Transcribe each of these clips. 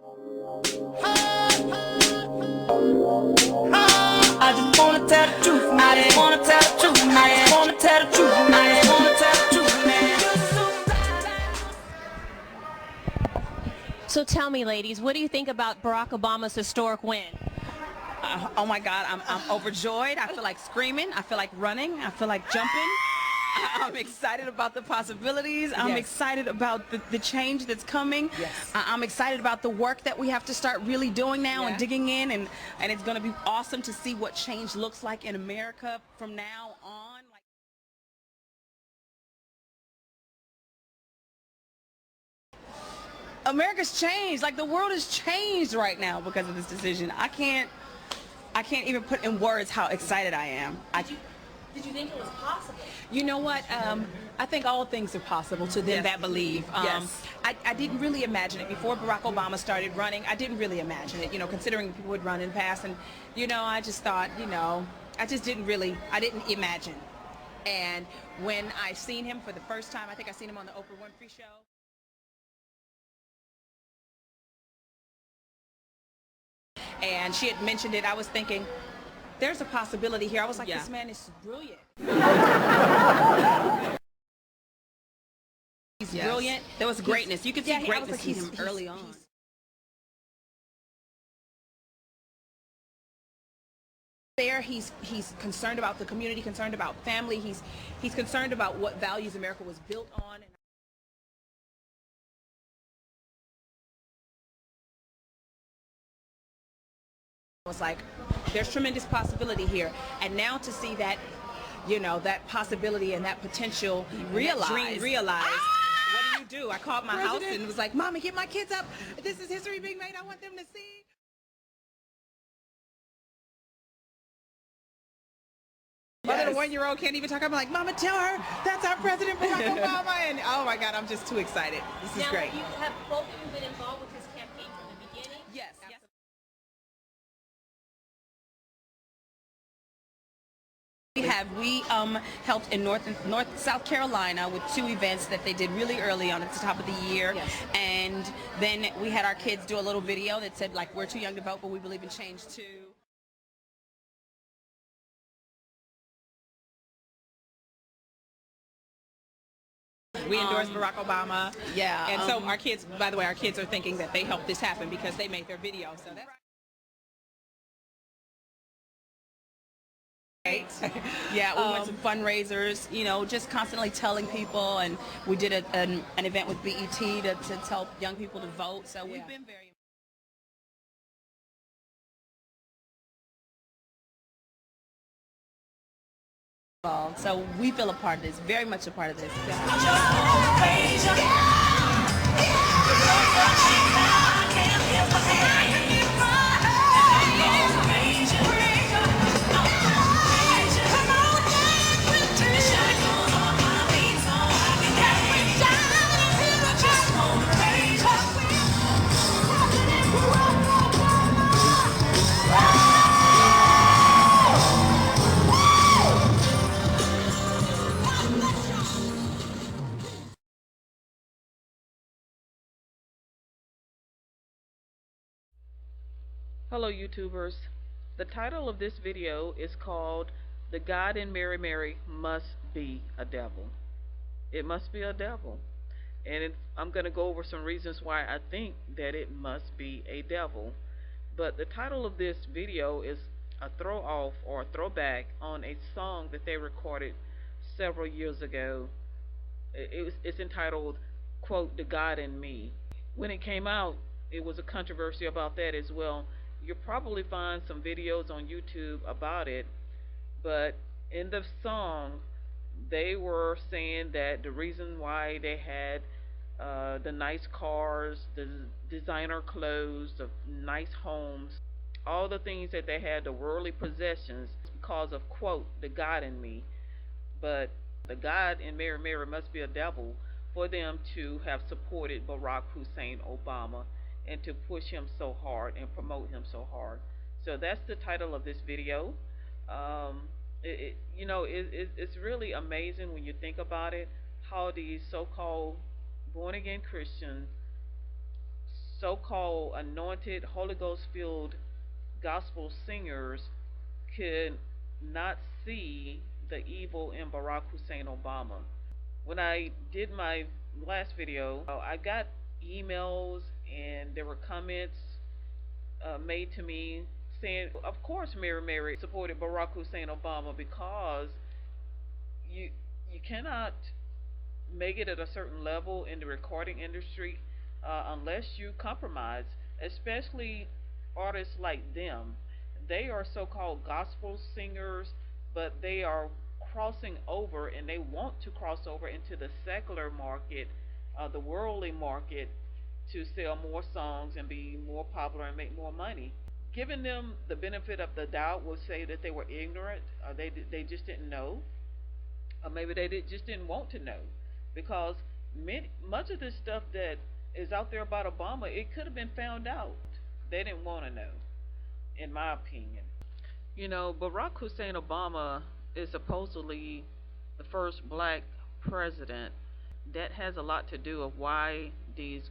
I just wanna tell the truth, I just wanna tell the truth, I just wanna tell the truth, I just wanna tell the truth, man. So tell me, ladies, what do you think about Barack Obama's historic win? Oh my God, I'm overjoyed. I feel like screaming. I feel like running. I feel like jumping. I'm excited about the possibilities. I'm excited about the change that's coming. Yes. I'm excited about the work that we have to start really doing now and digging in, and it's going to be awesome to see what change looks like in America from now on. America's changed. Like, the world has changed right now because of this decision. I can't even put in words how excited I am. Did you think it was possible? You know what? I think all things are possible to them that believe. Yes. I didn't really imagine it before Barack Obama started running. I didn't really imagine it, considering people would run in the past. And, I just thought, I didn't imagine. And when I seen him for the first time, I think I seen him on the Oprah Winfrey Show. And she had mentioned it. I was thinking, there's a possibility here. I was like, this man is brilliant. He's brilliant. There was greatness. You could see greatness in him early on. He's concerned about the community, concerned about family. He's concerned about what values America was built on. I was like, there's tremendous possibility here, and now to see that, that possibility and that potential realized. What do? I called my house and was like, "Mama, get my kids up. This is history being made. I want them to see." My little 1-year-old can't even talk. I'm like, "Mama, tell her that's our President Barack Obama." And oh my God, I'm just too excited. This is great. Have both of you been involved with his campaign from the beginning? Yes. We helped in South Carolina with 2 events that they did really early on at the top of the year. Yes. And then we had our kids do a little video that said, like, we're too young to vote, but we believe in change too. We endorse Barack Obama. Yeah. And so our kids, by the way, our kids are thinking that they helped this happen because they made their video. So that's yeah, we went to fundraisers, just constantly telling people, and we did an event with BET to tell young people to vote. So we've been very involved. So we feel a part of this, very much a part of this. Hello YouTubers. The title of this video is called "The God in Mary Mary Must Be a Devil." It must be a devil. And I'm going to go over some reasons why I think that it must be a devil. But the title of this video is a throw off or a throwback on a song that they recorded several years ago. It's entitled, quote, "The God in Me." When it came out, it was a controversy about that as well. You'll probably find some videos on YouTube about it, but in the song they were saying that the reason why they had the nice cars, the designer clothes, the nice homes, all the things that they had, the worldly possessions, because of, quote, "the God in me." But the God in Mary Mary must be a devil for them to have supported Barack Hussein Obama and to push him so hard and promote him so hard. So that's the title of this video. It's really amazing when you think about it, how these so-called born-again Christians so-called anointed, Holy Ghost-filled gospel singers could not see the evil in Barack Hussein Obama. When I did my last video, I got emails and there were comments made to me saying, of course, Mary supported Barack Hussein Obama because you you cannot make it at a certain level in the recording industry unless you compromise, especially artists like them. They are so-called gospel singers, but they are crossing over and they want to cross over into the secular market, the worldly market, to sell more songs and be more popular and make more money. Giving them the benefit of the doubt will say that they were ignorant, they just didn't know, or maybe just didn't want to know, because much of this stuff that is out there about Obama, it could have been found out. They didn't want to know, in my opinion. You know, Barack Hussein Obama is supposedly the first black president. That has a lot to do with why these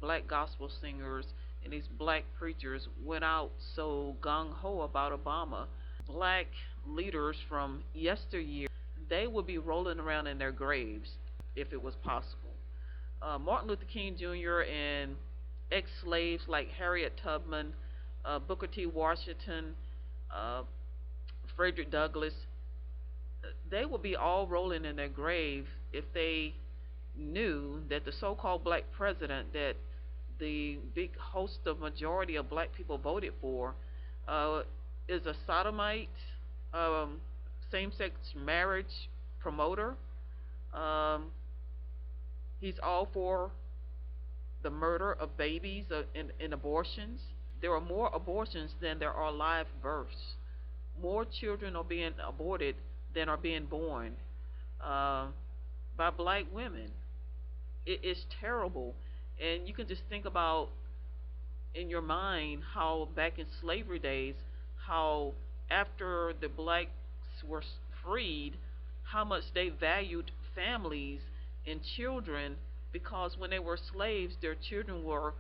black gospel singers and these black preachers went out so gung-ho about Obama. Black leaders from yesteryear, they would be rolling around in their graves if it was possible. Martin Luther King Jr. and ex-slaves like Harriet Tubman, Booker T. Washington, Frederick Douglass, they would be all rolling in their grave if they knew that the so-called black president that the big host of majority of black people voted for is a sodomite, same-sex marriage promoter. He's all for the murder of babies in abortions. There are more abortions than there are live births. More children are being aborted than are being born by black women. It is terrible. And you can just think about in your mind how back in slavery days, how after the blacks were freed, how much they valued families and children, because when they were slaves, their children were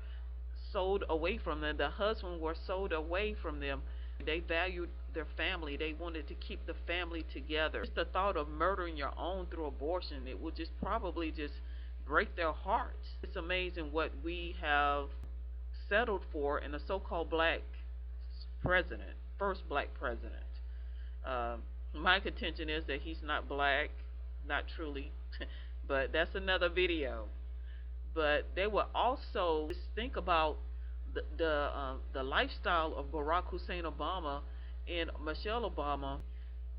sold away from them, the husbands were sold away from them. They valued their family. They wanted to keep the family together. Just the thought of murdering your own through abortion, it would just probably just break their hearts. It's amazing what we have settled for in a so-called black president, first black president. My contention is that he's not black, not truly, but that's another video. But they will also think about the lifestyle of Barack Hussein Obama and Michelle Obama.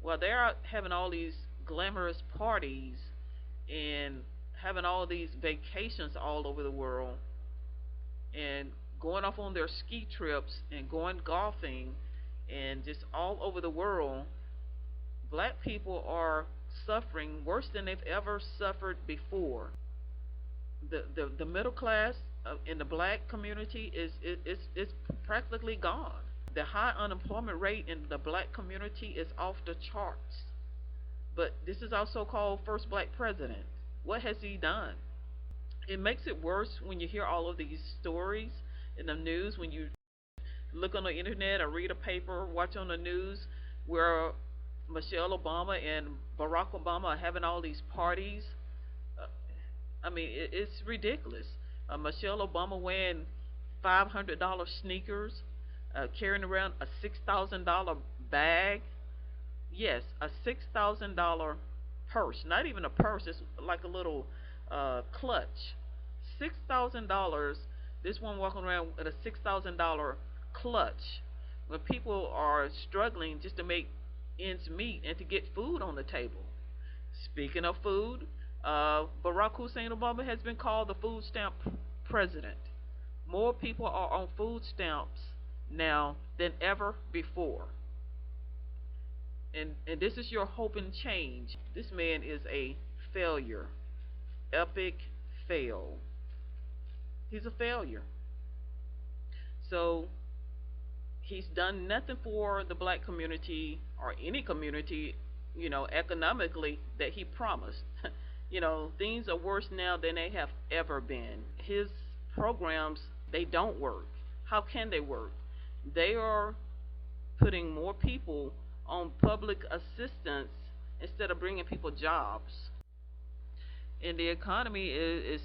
While they're out having all these glamorous parties and having all these vacations all over the world and going off on their ski trips and going golfing and just all over the world, black people are suffering worse than they've ever suffered before. The middle class in the black community is practically gone. The high unemployment rate in the black community is off the charts. But this is our so-called first black president. What has he done? It makes it worse when you hear all of these stories in the news, when you look on the internet or read a paper, watch on the news, where Michelle Obama and Barack Obama are having all these parties. I mean, it's ridiculous. Michelle Obama wearing $500 sneakers, carrying around a $6,000 bag. Yes, a $6,000 purse. Not even a purse, it's like a little clutch. $6,000. This one walking around with a $6,000 clutch when people are struggling just to make ends meet and to get food on the table. Speaking of food, Barack Hussein Obama has been called the food stamp president. More people are on food stamps now than ever before. And this is your hope and change. This man is a failure. Epic fail. He's a failure. So he's done nothing for the black community or any community, economically, that he promised. Things are worse now than they have ever been. His programs They don't work. How can they work? They are putting more people on public assistance instead of bringing people jobs. And the economy is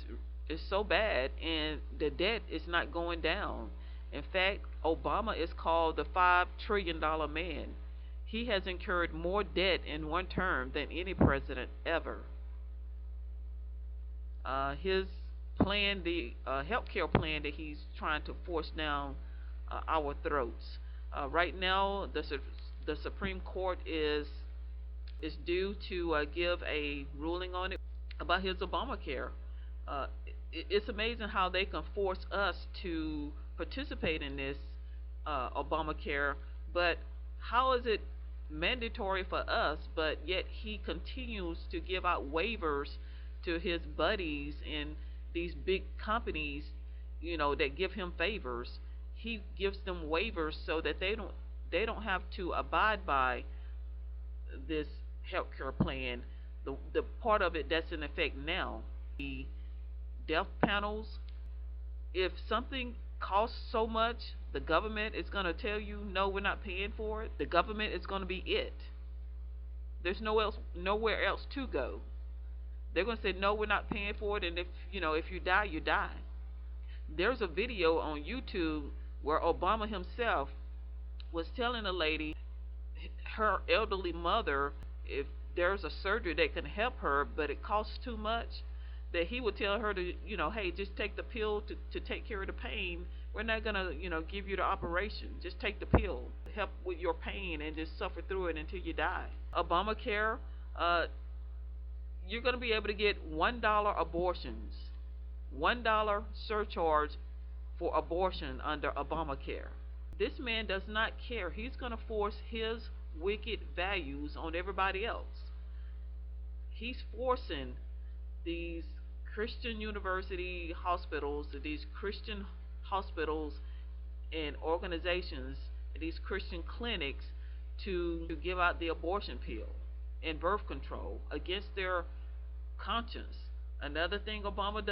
so bad, and the debt is not going down. In fact, Obama is called the $5 trillion man. He has incurred more debt in one term than any president ever. His plan, the healthcare plan that he's trying to force down our throats. Right now, the Supreme Court is due to give a ruling on it about his Obamacare. It's amazing how they can force us to participate in this Obamacare, but how is it mandatory for us, but yet he continues to give out waivers to his buddies in these big companies, that give him favors. He gives them waivers so that they don't have to abide by this healthcare plan, the part of it that's in effect now. The death panels, if something costs so much, the government is going to tell you, no, we're not paying for it. The government is going to be it. There's nowhere else to go. They're going to say, no, we're not paying for it, and if you die, you die. There's a video on YouTube where Obama himself was telling a lady, her elderly mother, if there's a surgery that can help her, but it costs too much, that he would tell her to, hey, just take the pill to take care of the pain. We're not going to, give you the operation. Just take the pill. Help with your pain and just suffer through it until you die. Obamacare, you're going to be able to get $1 abortions. $1 surcharge for abortion under Obamacare. This man does not care. He's going to force his wicked values on everybody else. He's forcing these Christian university hospitals, these Christian hospitals and organizations, these Christian clinics to give out the abortion pill and birth control against their conscience. Another thing Obama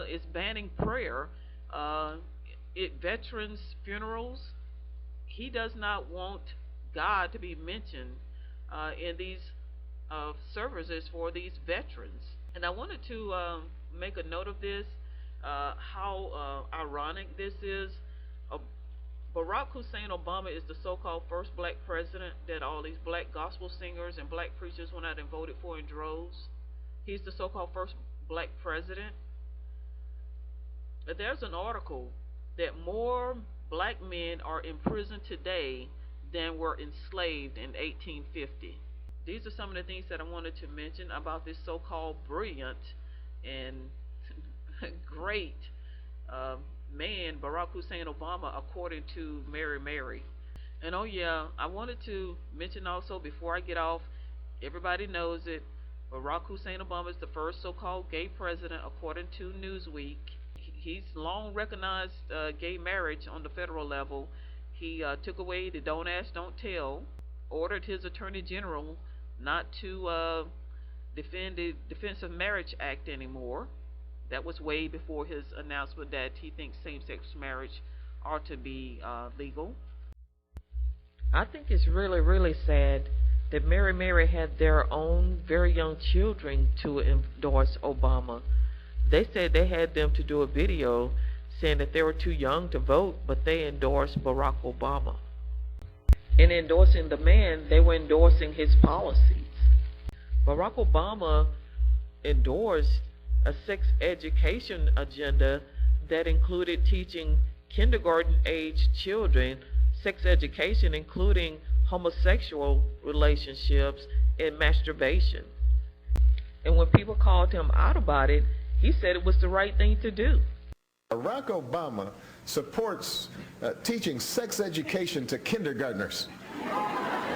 is banning prayer at veterans' funerals. He does not want God to be mentioned in these services for these veterans. And I wanted to make a note of this, how ironic this is. Barack Hussein Obama is the so-called first black president that all these black gospel singers and black preachers went out and voted for in droves. He's the so-called first black president. But there's an article that more black men are in prison today than were enslaved in 1850. These are some of the things that I wanted to mention about this so-called brilliant and great man, Barack Hussein Obama, according to Mary. And oh yeah, I wanted to mention also before I get off, everybody knows it, Barack Hussein Obama is the first so-called gay president according to Newsweek. He's long recognized gay marriage on the federal level. He took away the Don't Ask, Don't Tell, ordered his Attorney General not to defend the Defense of Marriage Act anymore. That was way before his announcement that he thinks same-sex marriage ought to be legal. I think it's really, really sad that Mary had their own very young children to endorse Obama. They said they had them to do a video saying that they were too young to vote, but they endorsed Barack Obama. In endorsing the man, they were endorsing his policies. Barack Obama endorsed a sex education agenda that included teaching kindergarten-age children sex education, including homosexual relationships and masturbation. And when people called him out about it, he said it was the right thing to do. Barack Obama supports teaching sex education to kindergartners.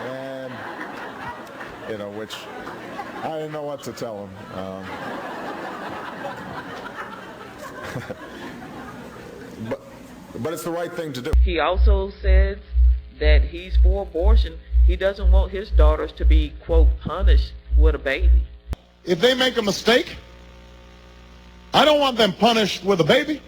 And, which I didn't know what to tell him. But it's the right thing to do. He also said that he's for abortion. He doesn't want his daughters to be, quote, punished with a baby. If they make a mistake, I don't want them punished with a baby.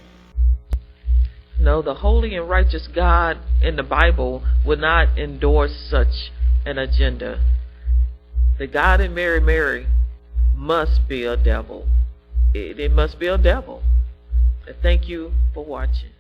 No, the holy and righteous God in the Bible would not endorse such an agenda. The God in Mary must be a devil. It must be a devil. Thank you for watching.